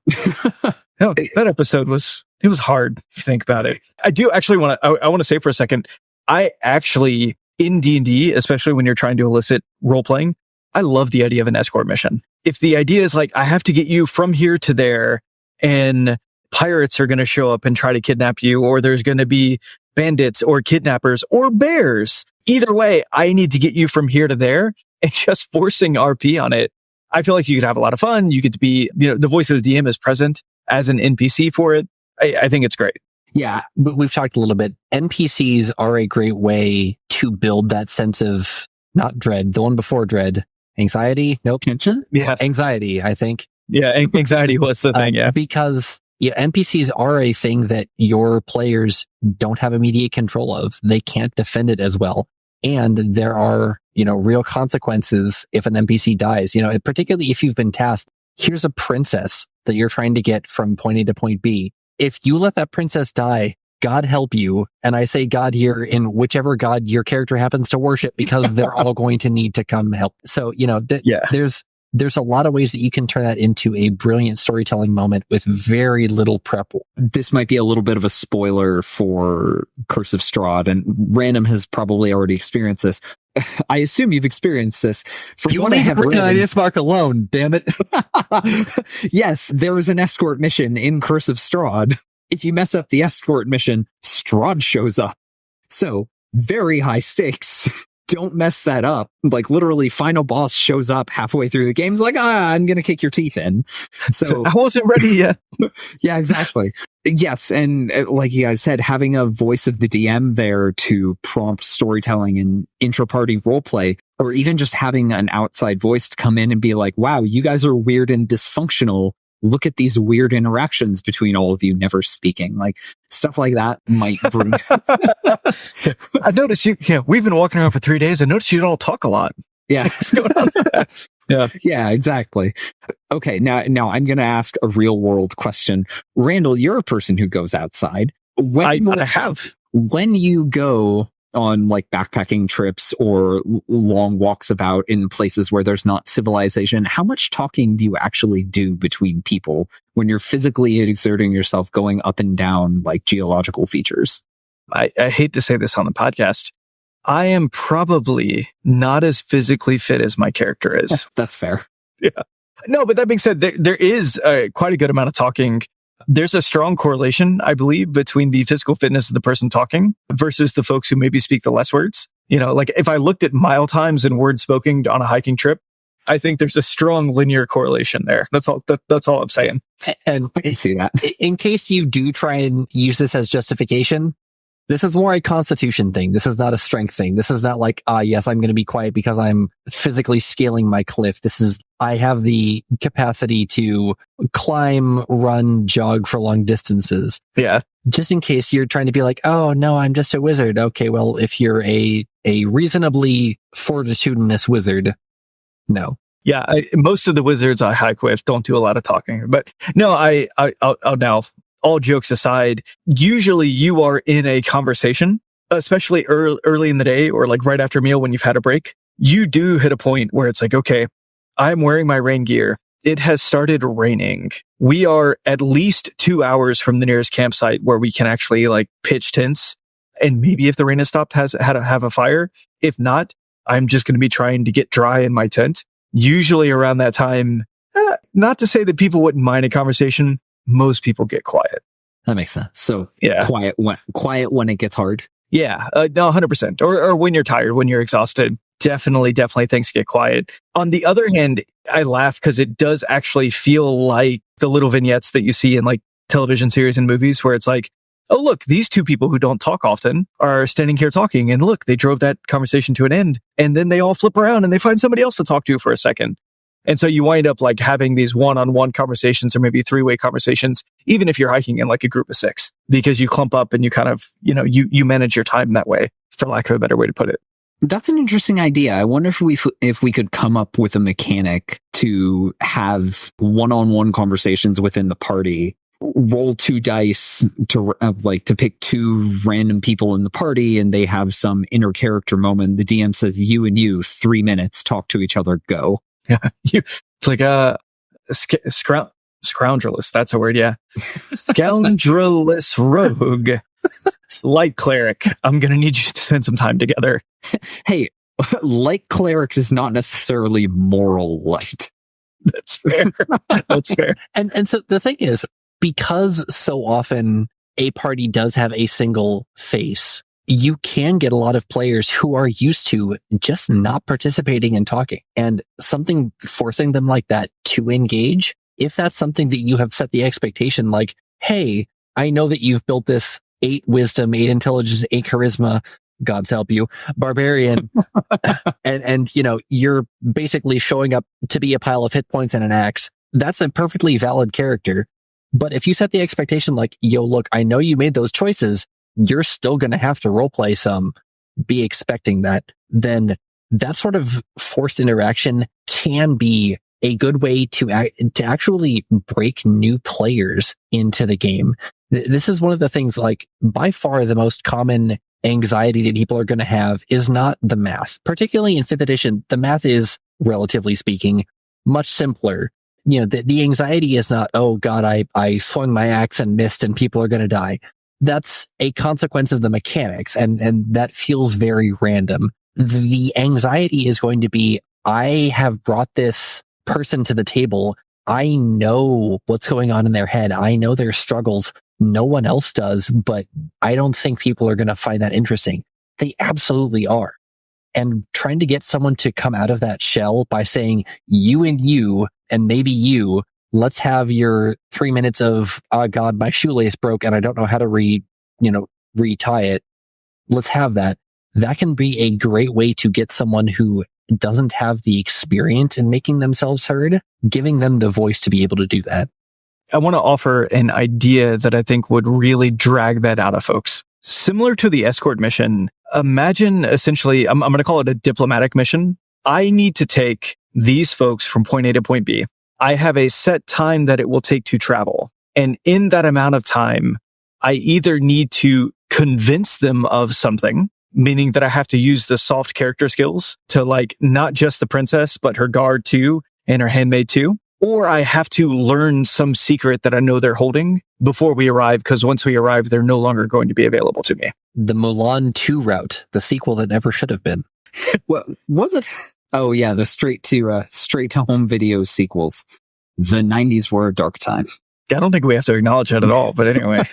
No, that episode was hard if you think about it. I do actually I want to say for a second, I actually, in D&D, especially when you're trying to elicit role-playing, I love the idea of an escort mission. If the idea is like, I have to get you from here to there, and pirates are going to show up and try to kidnap you, or there's going to be bandits or kidnappers or bears. Either way, I need to get you from here to there, and just forcing RP on it. I feel like you could have a lot of fun. You get to be, the voice of the DM is present as an NPC for it. I think it's great. Yeah, but we've talked a little bit. NPCs are a great way to build that sense of not dread, the one before dread, anxiety. Nope. Tension? Yeah. Anxiety, I think. Yeah. Anxiety was the thing. Yeah. Because NPCs are a thing that your players don't have immediate control of. They can't defend it as well. And there are, real consequences if an NPC dies, particularly if you've been tasked. Here's a princess that you're trying to get from point A to point B. If you let that princess die, God help you. And I say God here in whichever God your character happens to worship, because they're all going to need to come help. So, there's a lot of ways that you can turn that into a brilliant storytelling moment with very little prep. This might be a little bit of a spoiler for Curse of Strahd, and Random has probably already experienced this. I assume you've experienced this. You only have written Ideas Mark alone, damn it. Yes, there was an escort mission in Curse of Strahd. If you mess up the escort mission, Strahd shows up. So, very high stakes. Don't mess that up. Like, literally, final boss shows up halfway through the game. It's like, I'm going to kick your teeth in. So I wasn't ready yet. Yeah, exactly. Yes. And like you guys said, having a voice of the DM there to prompt storytelling and intra-party roleplay, or even just having an outside voice to come in and be like, wow, you guys are weird and dysfunctional. Look at these weird interactions between all of you never speaking. Like, stuff like that might bring. I noticed we've been walking around for 3 days. I noticed you don't talk a lot. Yeah. What's going on there? Yeah. Yeah, exactly. Okay. Now I'm going to ask a real world question. Randall, you're a person who goes outside. I have. When you go on like backpacking trips or long walks about in places where there's not civilization, how much talking do you actually do between people when you're physically exerting yourself going up and down like geological features? I hate to say this on the podcast. I am probably not as physically fit as my character is. That's fair. Yeah. No, but that being said, there is quite a good amount of talking. There's a strong correlation, I believe, between the physical fitness of the person talking versus the folks who maybe speak the less words. Like if I looked at mile times and words spoken on a hiking trip, I think there's a strong linear correlation there. That's all I'm saying. And I can see that. In case you do try and use this as justification, this is more a constitution thing. This is not a strength thing. This is not like, yes, I'm going to be quiet because I'm physically scaling my cliff. I have the capacity to climb, run, jog for long distances. Yeah. Just in case you're trying to be like, oh no, I'm just a wizard. Okay, well, if you're a reasonably fortitudinous wizard, no. Yeah. Most of the wizards I hike with don't do a lot of talking, but no, I'll now, all jokes aside, usually you are in a conversation, especially early in the day or like right after a meal when you've had a break. You do hit a point where it's like, okay, I'm wearing my rain gear. it has started raining. We are at least 2 hours from the nearest campsite where we can actually like pitch tents. And maybe if the rain has stopped, have a fire. If not, I'm just going to be trying to get dry in my tent. Usually around that time, not to say that people wouldn't mind a conversation. Most people get quiet. That makes sense. So yeah, quiet when it gets hard. Yeah, no, 100%. Or when you're tired, when you're exhausted, definitely things get quiet. On the other hand, I laugh because it does actually feel like the little vignettes that you see in like television series and movies where it's like, oh, look, these two people who don't talk often are standing here talking. And look, they drove that conversation to an end. And then they all flip around and they find somebody else to talk to for a second. And so you wind up like having these one-on-one conversations or maybe three-way conversations, even if you're hiking in like a group of 6, because you clump up and you kind of, you manage your time that way, for lack of a better way to put it. That's an interesting idea. I wonder if we could come up with a mechanic to have one-on-one conversations within the party. Roll 2 dice to pick 2 random people in the party, and they have some inner character moment. The DM says, "You and you, 3 minutes, talk to each other, go." Yeah, it's like scoundrelous. That's a word, yeah. Scoundrelous rogue. Light cleric. I'm going to need you to spend some time together. Hey, light cleric is not necessarily moral light. That's fair. That's fair. And so the thing is, because so often a party does have a single face, you can get a lot of players who are used to just not participating and talking, and something forcing them like that to engage. If that's something that you have set the expectation, like, hey, I know that you've built this 8 wisdom, 8 intelligence, 8 charisma, God's help you, barbarian. and you're basically showing up to be a pile of hit points and an axe. That's a perfectly valid character. But if you set the expectation like, yo, look, I know you made those choices, you're still going to have to roleplay some, be expecting that, then that sort of forced interaction can be a good way to actually break new players into the game. This is one of the things, like, by far the most common anxiety that people are going to have is not the math. Particularly in 5th edition, the math is, relatively speaking, much simpler. The anxiety is not, oh God, I swung my axe and missed and people are going to die. That's a consequence of the mechanics, and that feels very random. The anxiety is going to be, I have brought this person to the table. I know what's going on in their head. I know their struggles. No one else does, but I don't think people are going to find that interesting. They absolutely are. And trying to get someone to come out of that shell by saying, you and you, and maybe you, let's have your 3 minutes of, oh God, my shoelace broke and I don't know how to retie it. Let's have that. That can be a great way to get someone who doesn't have the experience in making themselves heard, giving them the voice to be able to do that. I want to offer an idea that I think would really drag that out of folks. Similar to the escort mission, imagine essentially, I'm going to call it a diplomatic mission. I need to take these folks from point A to point B. I have a set time that it will take to travel. And in that amount of time, I either need to convince them of something, meaning that I have to use the soft character skills to, like, not just the princess, but her guard too, and her handmaid too. Or I have to learn some secret that I know they're holding before we arrive, because once we arrive, they're no longer going to be available to me. The Mulan 2 route, the sequel that never should have been. What was it? Oh yeah, the straight to home video sequels. The 90s were a dark time. I don't think we have to acknowledge that at all. But anyway,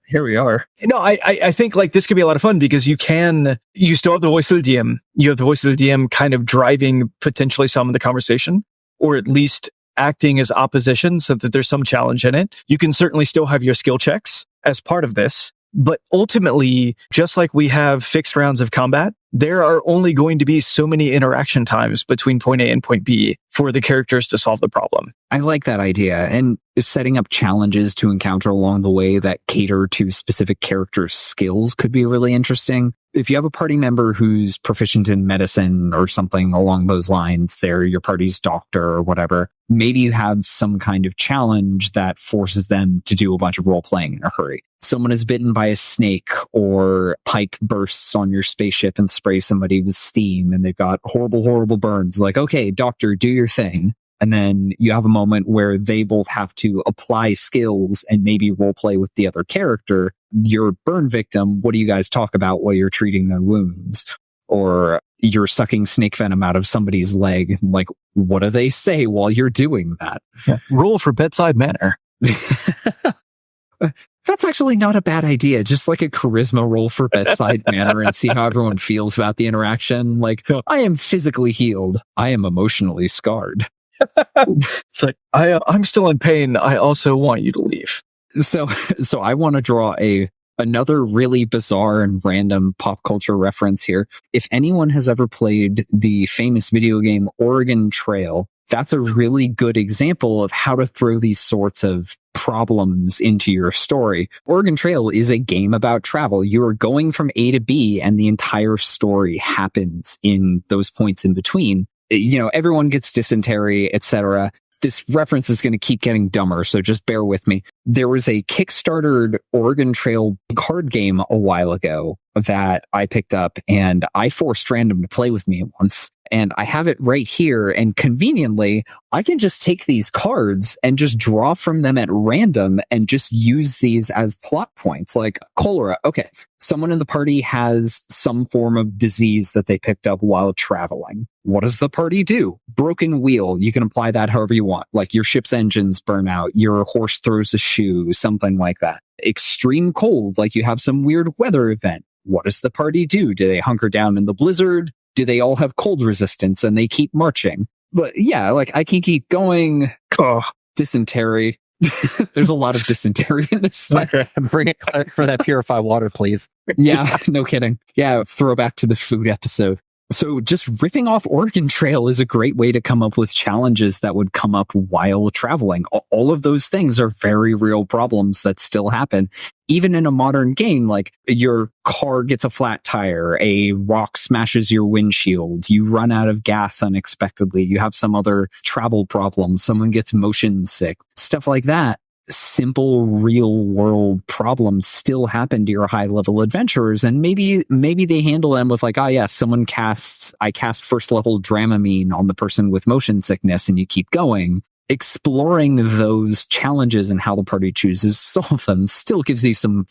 here we are. No, I think like this could be a lot of fun because you still have the voice of the DM. You have the voice of the DM kind of driving potentially some of the conversation, or at least acting as opposition so that there's some challenge in it. You can certainly still have your skill checks as part of this. But ultimately, just like we have fixed rounds of combat, there are only going to be so many interaction times between point A and point B for the characters to solve the problem. I like that idea. And setting up challenges to encounter along the way that cater to specific characters' skills could be really interesting. If you have a party member who's proficient in medicine or something along those lines, they're your party's doctor or whatever, maybe you have some kind of challenge that forces them to do a bunch of role playing in a hurry. Someone is bitten by a snake, or pike bursts on your spaceship and sprays somebody with steam and they've got horrible, horrible burns. Like, okay, doctor, do your thing. And then you have a moment where they both have to apply skills and maybe role play with the other character. Your burn victim, what do you guys talk about while you're treating their wounds? Or you're sucking snake venom out of somebody's leg. Like, what do they say while you're doing that? Yeah. Roll for bedside manner. That's actually not a bad idea. Just like a charisma roll for bedside manner and see how everyone feels about the interaction. Like, I am physically healed. I am emotionally scarred. It's like, I'm still in pain. I also want you to leave. So I want to draw another really bizarre and random pop culture reference here. If anyone has ever played the famous video game Oregon Trail, that's a really good example of how to throw these sorts of problems into your story. Oregon Trail is a game about travel. You are going from A to B, and the entire story happens in those points in between. You know, everyone gets dysentery, etc. This reference is going to keep getting dumber, so just bear with me. There was a Kickstartered Oregon Trail card game a while ago that I picked up, and I forced Random to play with me once. And I have it right here, and conveniently, I can just take these cards and just draw from them at random and just use these as plot points. Like cholera. Okay, someone in the party has some form of disease that they picked up while traveling. What does the party do? Broken wheel. You can apply that however you want. Like your ship's engines burn out, your horse throws a shoe, something like that. Extreme cold, like you have some weird weather event. What does the party do? Do they hunker down in the blizzard? Do they all have cold resistance and they keep marching? But yeah, like I can keep going. Oh, dysentery. There's a lot of dysentery in this. Okay. Bring it for that purify water, please. Yeah, no kidding. Yeah, throwback to the food episode. So just ripping off Oregon Trail is a great way to come up with challenges that would come up while traveling. All of those things are very real problems that still happen. Even in a modern game, like your car gets a flat tire, a rock smashes your windshield, you run out of gas unexpectedly, you have some other travel problem, someone gets motion sick, stuff like that. Simple real world problems still happen to your high level adventurers, and maybe they handle them with like, I cast first level Dramamine on the person with motion sickness, and you keep going. Exploring those challenges and how the party chooses to solve them still gives you some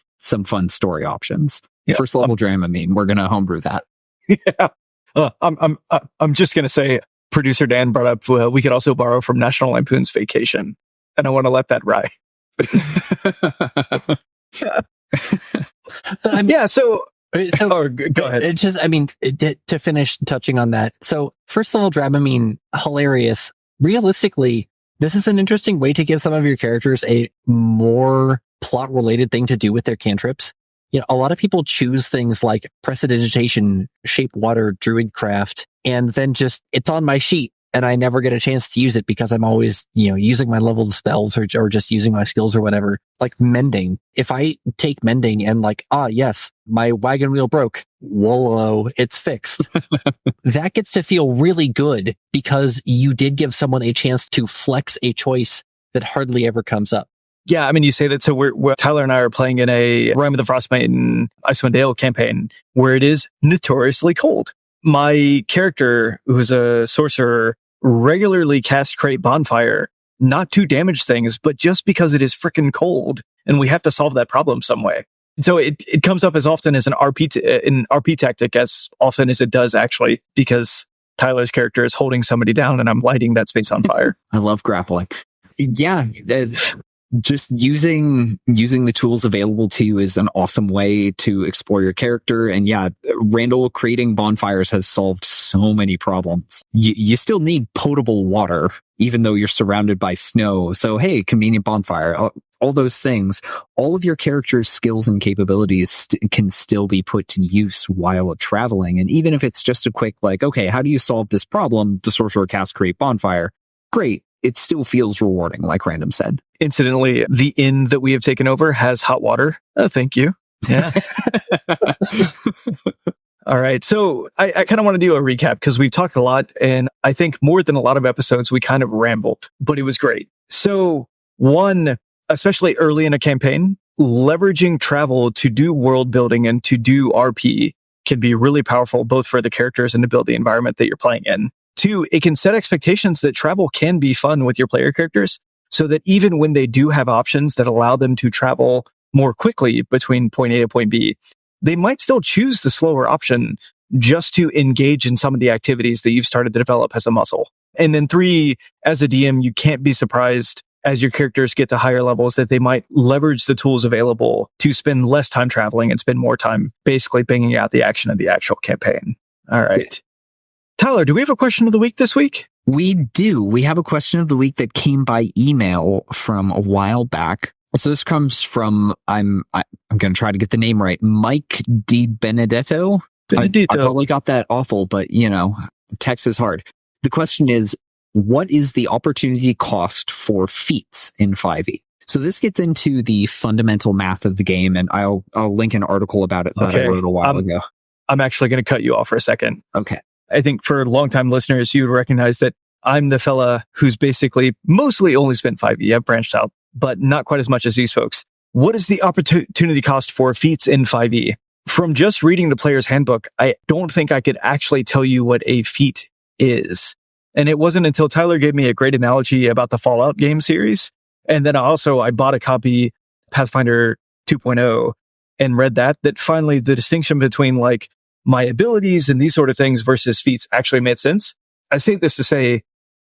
fun story options. Yeah. First level Dramamine, we're gonna homebrew that. Yeah, I'm just gonna say, producer Dan brought up we could also borrow from National Lampoon's Vacation, and I want to let that ride. Yeah, so go ahead. It just, I mean, to finish touching on that. So first level Dramamine, hilarious. Realistically, this is an interesting way to give some of your characters a more plot related thing to do with their cantrips. You know, a lot of people choose things like Prestidigitation, Shape Water, Druidcraft, and then just, it's on my sheet. And I never get a chance to use it because I'm always, using my leveled spells or just using my skills or whatever. Like Mending. If I take Mending and like, yes, my wagon wheel broke. Whoa, it's fixed. That gets to feel really good because you did give someone a chance to flex a choice that hardly ever comes up. Yeah, I mean, you say that. So we're Tyler and I are playing in a Rime of the Frostmaiden Icewind Dale campaign where it is notoriously cold. My character, who's a sorcerer, regularly casts Create Bonfire, not to damage things, but just because it is freaking cold, and we have to solve that problem some way. So it comes up as often as an RP tactic as often as it does actually, because Tyler's character is holding somebody down and I'm lighting that space on fire. I love grappling. Yeah. Just using the tools available to you is an awesome way to explore your character. And yeah, Randall creating bonfires has solved so many problems. You still need potable water, even though you're surrounded by snow. So hey, convenient bonfire, all those things, all of your character's skills and capabilities can still be put to use while traveling. And even if it's just a quick, like, okay, how do you solve this problem? The sorcerer casts Create Bonfire. Great. It still feels rewarding, like Random said. Incidentally, the inn that we have taken over has hot water. Oh, thank you. Yeah. All right. So I kind of want to do a recap because we've talked a lot, and I think more than a lot of episodes, we kind of rambled, but it was great. So one, especially early in a campaign, leveraging travel to do world building and to do RP can be really powerful, both for the characters and to build the environment that you're playing in. Two, it can set expectations that travel can be fun with your player characters, so that even when they do have options that allow them to travel more quickly between point A and point B, they might still choose the slower option just to engage in some of the activities that you've started to develop as a muscle. And then three, as a DM, you can't be surprised as your characters get to higher levels that they might leverage the tools available to spend less time traveling and spend more time basically banging out the action of the actual campaign. All right. Tyler, do we have a question of the week this week? We do. We have a question of the week that came by email from a while back. So this comes from, I'm going to try to get the name right, Mike DiBenedetto. I probably got that awful, but text is hard. The question is, what is the opportunity cost for feats in 5e? So this gets into the fundamental math of the game, and I'll link an article about it that I wrote a while ago. I'm actually going to cut you off for a second. Okay. I think for longtime listeners, you would recognize that I'm the fella who's basically mostly only spent 5e. I've branched out, but not quite as much as these folks. What is the opportunity cost for feats in 5e? From just reading the player's handbook, I don't think I could actually tell you what a feat is. And it wasn't until Tyler gave me a great analogy about the Fallout game series. And then I bought a copy, Pathfinder 2.0, and read that finally the distinction between like my abilities and these sort of things versus feats actually made sense. I say this to say,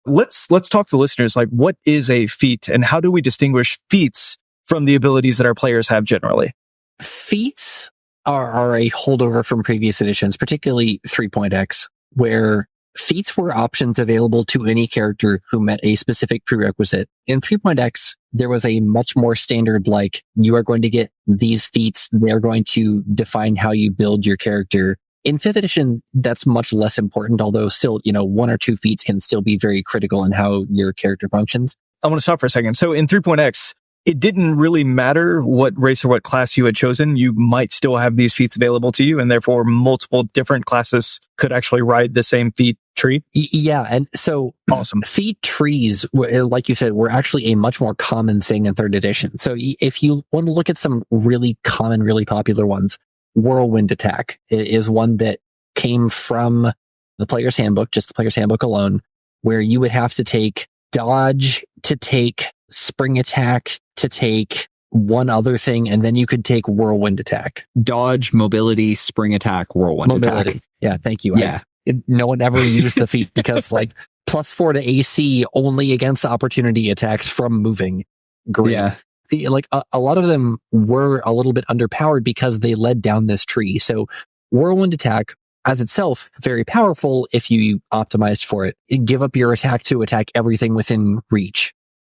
let's talk to listeners, like what is a feat and how do we distinguish feats from the abilities that our players have generally? Feats are a holdover from previous editions, particularly 3.x, where feats were options available to any character who met a specific prerequisite. In 3.x, there was a much more standard, like, you are going to get these feats. They're going to define how you build your character. In 5th edition, that's much less important, although still, one or two feats can still be very critical in how your character functions. I want to stop for a second. So in 3.x, it didn't really matter what race or what class you had chosen. You might still have these feats available to you, and therefore multiple different classes could actually ride the same feat tree. Yeah, and so awesome. Feat trees, like you said, were actually a much more common thing in 3rd edition. So if you want to look at some really common, really popular ones, Whirlwind Attack is one that came from the player's handbook, just the player's handbook alone, where you would have to take dodge to take spring attack to take one other thing, and then you could take whirlwind attack. Dodge, mobility, spring attack, whirlwind attack. Yeah, thank you. Yeah. No one ever used the feat because +4 to AC only against opportunity attacks from moving. Great. Yeah. See, a lot of them were a little bit underpowered because they led down this tree. So whirlwind attack as itself, very powerful if you optimized for it. Give up your attack to attack everything within reach.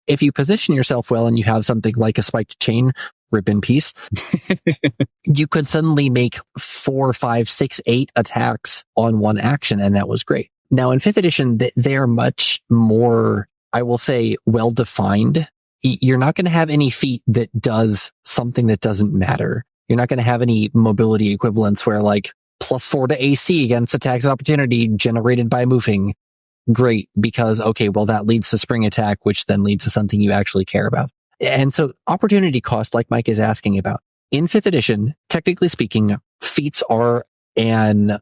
If you position yourself well and you have something like a spiked chain, rip in peace, you could suddenly make 4, 5, 6, 8 attacks on one action, and that was great. Now in 5th edition, they are much more, I will say, well-defined. You're not going to have any feat that does something that doesn't matter. You're not going to have any mobility equivalents where +4 to AC against attacks of opportunity generated by moving. Great, because, that leads to spring attack, which then leads to something you actually care about. And so opportunity cost, like Mike is asking about, in 5th edition, technically speaking, feats are an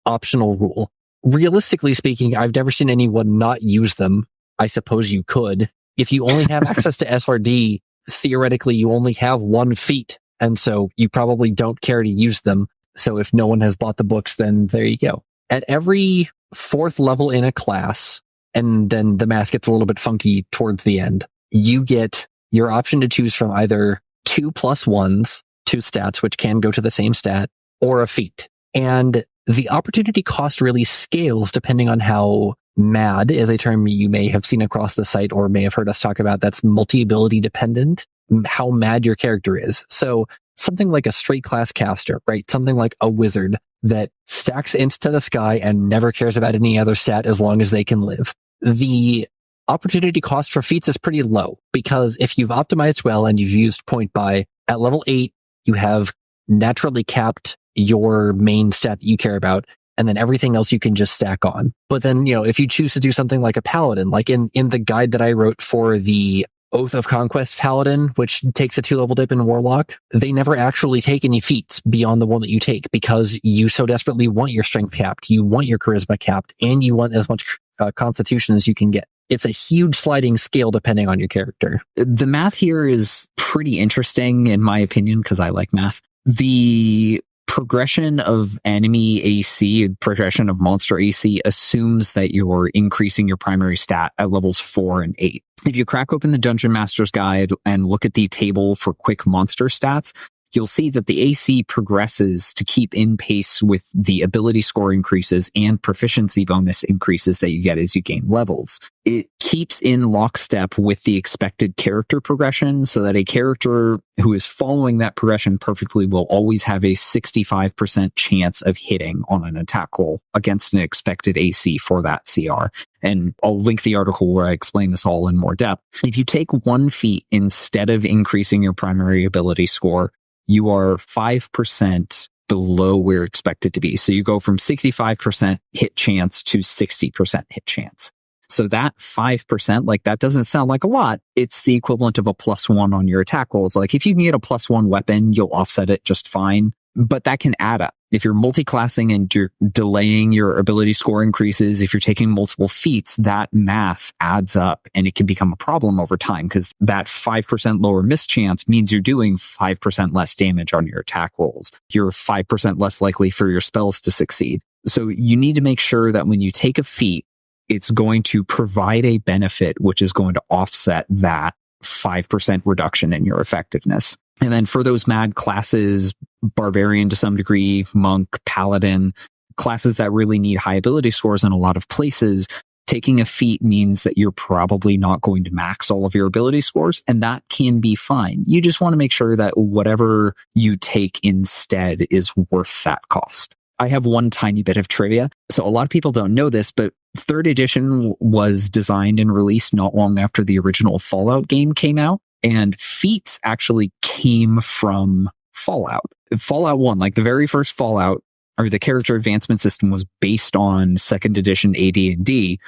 optional rule. Realistically speaking, I've never seen anyone not use them. I suppose you could. If you only have access to SRD, theoretically, you only have one feat. And so you probably don't care to use them. So if no one has bought the books, then there you go. At every 4th level in a class, and then the math gets a little bit funky towards the end, you get your option to choose from either 2+1s, 2 stats, which can go to the same stat, or a feat. And the opportunity cost really scales depending on how mad is a term you may have seen across the site or may have heard us talk about. That's multi-ability dependent, how mad your character is. So something like a straight class caster, right? Something like a wizard that stacks into the sky and never cares about any other stat as long as they can live. The opportunity cost for feats is pretty low because if you've optimized well and you've used point buy, at level 8, you have naturally capped your main stat that you care about, and then everything else you can just stack on. But then, if you choose to do something like a paladin, like in the guide that I wrote for the Oath of Conquest Paladin, which takes a 2-level dip in Warlock, they never actually take any feats beyond the one that you take because you so desperately want your strength capped, you want your charisma capped, and you want as much constitutions you can get. It's a huge sliding scale depending on your character. The math here is pretty interesting, in my opinion, because I like math. The progression of enemy AC, progression of monster AC, assumes that you're increasing your primary stat at levels 4 and 8. If you crack open the Dungeon Master's Guide and look at the table for quick monster stats, you'll see that the AC progresses to keep in pace with the ability score increases and proficiency bonus increases that you get as you gain levels. It keeps in lockstep with the expected character progression, so that a character who is following that progression perfectly will always have a 65% chance of hitting on an attack roll against an expected AC for that CR. And I'll link the article where I explain this all in more depth. If you take one feat instead of increasing your primary ability score, you are 5% below where you're expected to be. So you go from 65% hit chance to 60% hit chance. So that 5%, like, that doesn't sound like a lot. It's the equivalent of a +1 on your attack rolls. Like, if you can get a +1 weapon, you'll offset it just fine. But that can add up. If you're multi-classing and you're delaying your ability score increases, if you're taking multiple feats, that math adds up, and it can become a problem over time, because that 5% lower miss chance means you're doing 5% less damage on your attack rolls. You're 5% less likely for your spells to succeed. So you need to make sure that when you take a feat, it's going to provide a benefit which is going to offset that 5% reduction in your effectiveness. And then for those mad classes, barbarian to some degree, monk, paladin, classes that really need high ability scores in a lot of places, taking a feat means that you're probably not going to max all of your ability scores, and that can be fine. You just want to make sure that whatever you take instead is worth that cost. I have one tiny bit of trivia. So a lot of people don't know this, but 3rd edition was designed and released not long after the original Fallout game came out. And feats actually came from Fallout. Fallout 1, like the very first Fallout, or the character advancement system, was based on 2nd edition AD&D.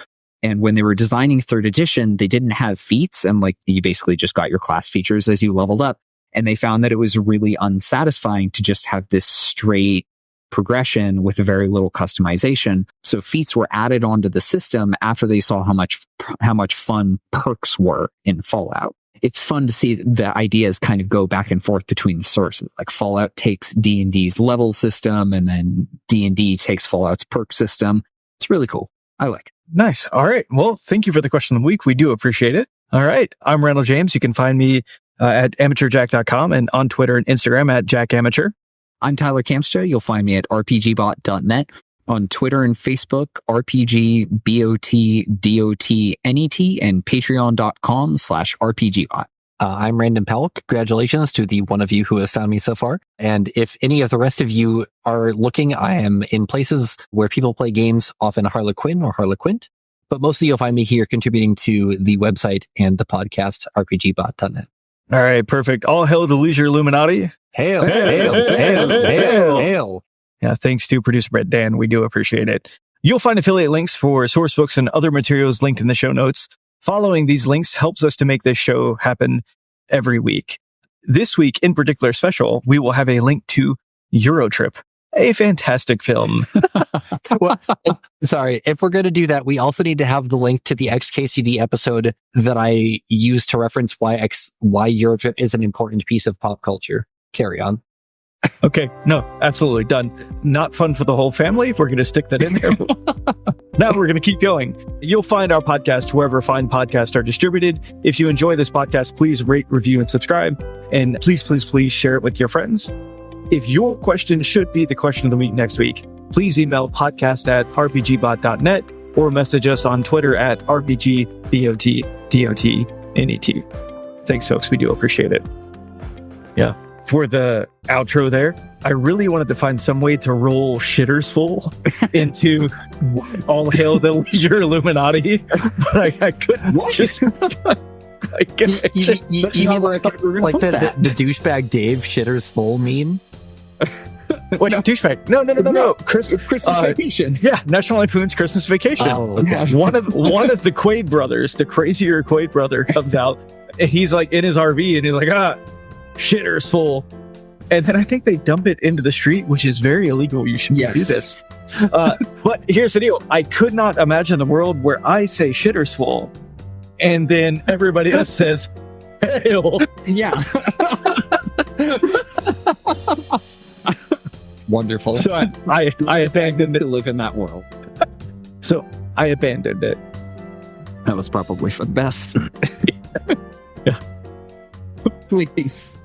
And when they were designing 3rd edition, they didn't have feats, and like you basically just got your class features as you leveled up. And they found that it was really unsatisfying to just have this straight progression with very little customization. So feats were added onto the system after they saw how much fun perks were in Fallout. It's fun to see the ideas kind of go back and forth between the sources. Like Fallout takes D&D's level system, and then D&D takes Fallout's perk system. It's really cool. I like it. Nice. All right. Well, thank you for the question of the week. We do appreciate it. All right. I'm Randall James. You can find me at amateurjack.com and on Twitter and Instagram at jackamateur. I'm Tyler Kamstra. You'll find me at RPGBOT.net. On Twitter and Facebook, RPGBOT.net, and patreon.com/RPGBot. I'm Random Powell. Congratulations to the one of you who has found me so far. And if any of the rest of you are looking, I am in places where people play games, often Harlequin or Harlequint. But mostly you'll find me here contributing to the website and the podcast, RPGBOT.net. All right, perfect. All hail the Leisure Illuminati. Hail, hail, hail, hail, hail. Yeah, thanks to producer Brett Dan. We do appreciate it. You'll find affiliate links for source books and other materials linked in the show notes. Following these links helps us to make this show happen every week. This week, in particular special, we will have a link to Eurotrip, a fantastic film. Well, sorry, if we're going to do that, we also need to have the link to the XKCD episode that I used to reference why Eurotrip is an important piece of pop culture. Carry on. Okay, no, absolutely done. Not fun for the whole family. If we're going to stick that in there. Now we're going to keep going. You'll find our podcast wherever fine podcasts are distributed. If you enjoy this podcast, please rate, review, and subscribe. And please, please, please share it with your friends. If your question should be the question of the week next week, please email podcast@rpgbot.net or message us on Twitter at RPGBOT.net. Thanks, folks. We do appreciate it. Yeah. For the outro there, I really wanted to find some way to roll Shitters Full into All Hail the Leisure Illuminati, but I couldn't. Just, You mean like the douchebag Dave Shitters Full meme? Wait, douchebag. No. Christmas Vacation. Yeah, National Lampoon's Christmas Vacation. Oh, okay. One of the Quaid brothers, the crazier Quaid brother, comes out, and he's like in his RV, and he's like, Shitters Full. And then I think they dump it into the street, which is very illegal. You shouldn't do this. But here's the deal. I could not imagine the world where I say shittersful and then everybody else says hail. Yeah. Wonderful. So I abandoned it. To live in that world. So I abandoned it. That was probably for the best. Yeah. Please.